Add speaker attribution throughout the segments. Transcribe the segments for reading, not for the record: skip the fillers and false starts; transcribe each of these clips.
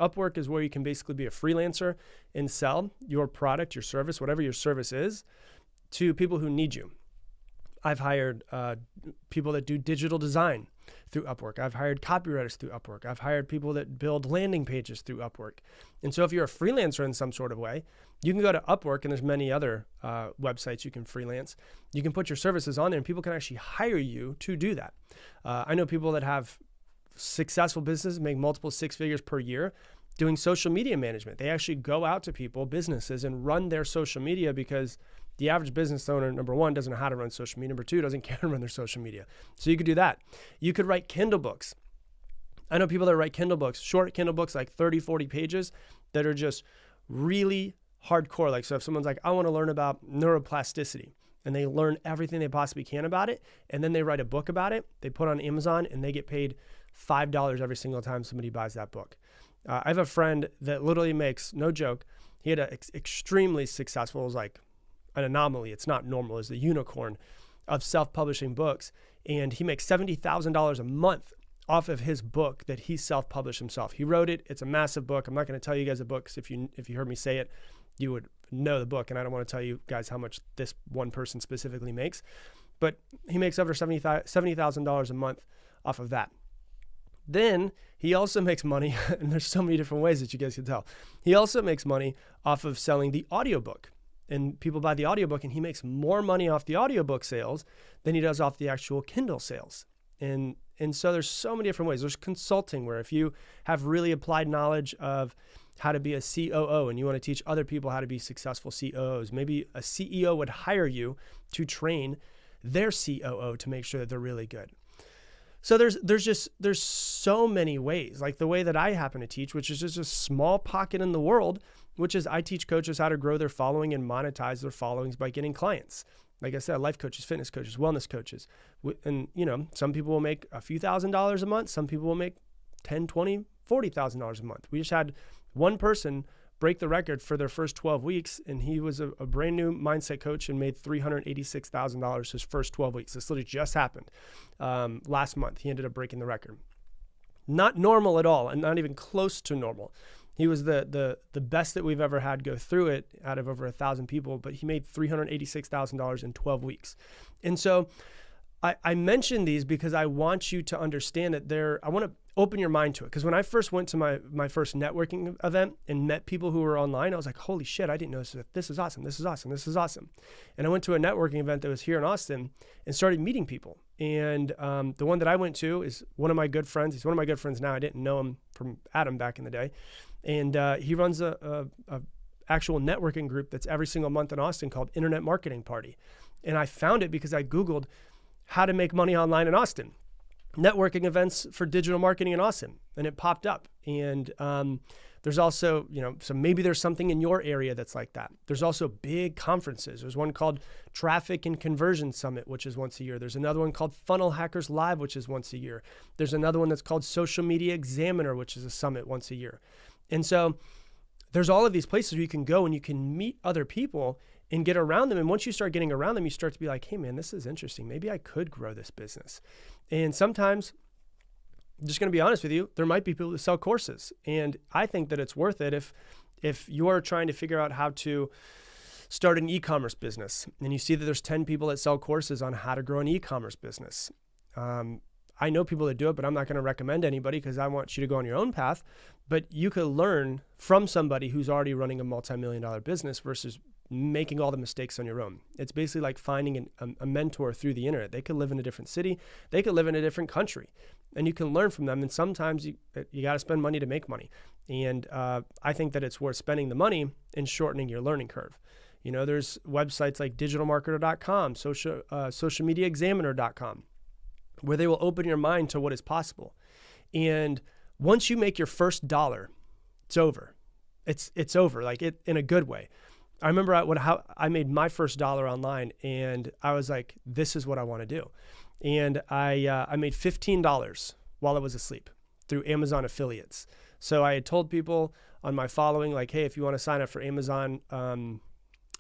Speaker 1: Upwork is where you can basically be a freelancer and sell your product, your service, whatever your service is, to people who need you. I've hired people that do digital design through Upwork. I've hired copywriters through Upwork. I've hired people that build landing pages through Upwork. And so if you're a freelancer in some sort of way, you can go to Upwork, and there's many other websites you can freelance. You can put your services on there, and people can actually hire you to do that. I know people that have successful businesses, make multiple six figures per year doing social media management. They actually go out to people, businesses, and run their social media because the average business owner, number one, doesn't know how to run social media. Number two, doesn't care to run their social media. So you could do that. You could write Kindle books. I know people that write Kindle books, short Kindle books, like 30, 40 pages that are just really hardcore. Like, so if someone's like, I want to learn about neuroplasticity, and they learn everything they possibly can about it, and then they write a book about it, they put it on Amazon, and they get paid $5 every single time somebody buys that book. I have a friend that literally makes, no joke, he had an extremely successful, it was like an anomaly, it's not normal, it's the unicorn of self-publishing books, and he makes $70,000 a month off of his book that he self-published himself. He wrote it. It's a massive book. I'm not going to tell you guys the book, because if you heard me say it, you would know the book, and I don't want to tell you guys how much this one person specifically makes, but he makes over $70,000 a month off of that. Then he also makes money, and there's so many different ways that you guys can tell. He also makes money off of selling the audiobook, and people buy the audiobook, and he makes more money off the audiobook sales than he does off the actual Kindle sales. And so there's so many different ways. There's consulting, where if you have really applied knowledge of how to be a COO and you want to teach other people how to be successful COOs, maybe a CEO would hire you to train their COO to make sure that they're really good. So there's so many ways, like the way that I happen to teach, which is just a small pocket in the world, which is I teach coaches how to grow their following and monetize their followings by getting clients. Like I said, life coaches, fitness coaches, wellness coaches. And, you know, some people will make a few $1,000s a month. Some people will make $10,000, $20,000, $40,000 a month. We just had one person break the record for their first 12 weeks, and he was a brand new mindset coach and made $386,000 his first 12 weeks. This literally just happened last month. He ended up breaking the record. Not normal at all, and not even close to normal. He was the best that we've ever had go through it out of over 1,000 people, but he made $386,000 in 12 weeks. And so I mention these because I want you to understand that I want to open your mind to it. Because when I first went to my first networking event and met people who were online, I was like, holy shit, I didn't know this. This is awesome. This is awesome. This is awesome. And I went to a networking event that was here in Austin and started meeting people. And the one that I went to is one of my good friends. He's one of my good friends now. I didn't know him from Adam back in the day. And he runs a actual networking group that's every single month in Austin called Internet Marketing Party. And I found it because I Googled how to make money online in Austin, networking events for digital marketing in Austin, and it popped up. And there's also, so maybe there's something in your area that's like that. There's also big conferences. There's one called Traffic and Conversion Summit, which is once a year. There's another one called Funnel Hackers Live, which is once a year. There's another one that's called Social Media Examiner, which is a summit once a year. And so there's all of these places where you can go and you can meet other people and get around them. And once you start getting around them, you start to be like, hey man, this is interesting. Maybe I could grow this business. And sometimes, I'm just going to be honest with you, there might be people who sell courses. And I think that it's worth it if you're trying to figure out how to start an e-commerce business and you see that there's 10 people that sell courses on how to grow an e-commerce business. I know people that do it, but I'm not going to recommend anybody because I want you to go on your own path. But you could learn from somebody who's already running a multi-million-dollar business versus making all the mistakes on your own. It's basically like finding a mentor through the internet. They could live in a different city. They could live in a different country. And you can learn from them. And sometimes you got to spend money to make money. And I think that it's worth spending the money and shortening your learning curve. There's websites like digitalmarketer.com, socialmediaexaminer.com, where they will open your mind to what is possible. And once you make your first dollar, it's over. It's over, like it in a good way. I remember how I made my first dollar online, and I was like, this is what I want to do. And I made $15 while I was asleep through Amazon affiliates. So I had told people on my following, like, hey, if you want to sign up for Amazon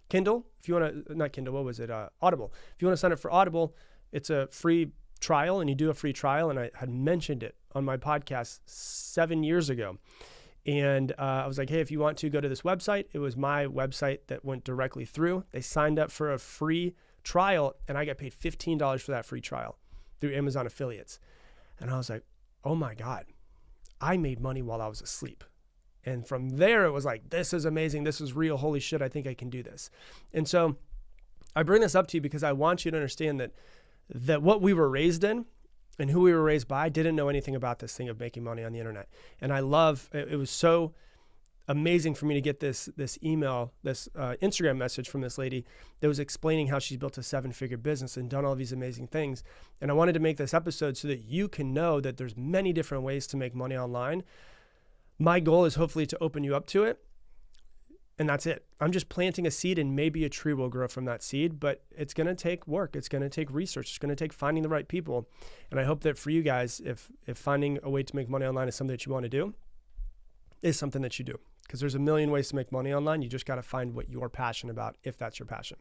Speaker 1: Kindle, if you want to, not Kindle, what was it? Audible. If you want to sign up for Audible, it's a free trial, and you do a free trial. And I had mentioned it on my podcast 7 years ago. And I was like, hey, if you want to go to this website, it was my website that went directly through. They signed up for a free trial, and I got paid $15 for that free trial through Amazon affiliates. And I was like, oh my God, I made money while I was asleep. And from there, it was like, this is amazing. This is real. Holy shit, I think I can do this. And so I bring this up to you because I want you to understand that what we were raised in and who we were raised by didn't know anything about this thing of making money on the internet. And I love, it was so amazing for me to get this email, this Instagram message from this lady that was explaining how she's built a 7-figure business and done all these amazing things. And I wanted to make this episode so that you can know that there's many different ways to make money online. My goal is hopefully to open you up to it. And that's it. I'm just planting a seed, and maybe a tree will grow from that seed, but it's going to take work. It's going to take research. It's going to take finding the right people. And I hope that for you guys, if finding a way to make money online is something that you want to do, is something that you do. Because there's a million ways to make money online. You just got to find what you're passionate about, if that's your passion.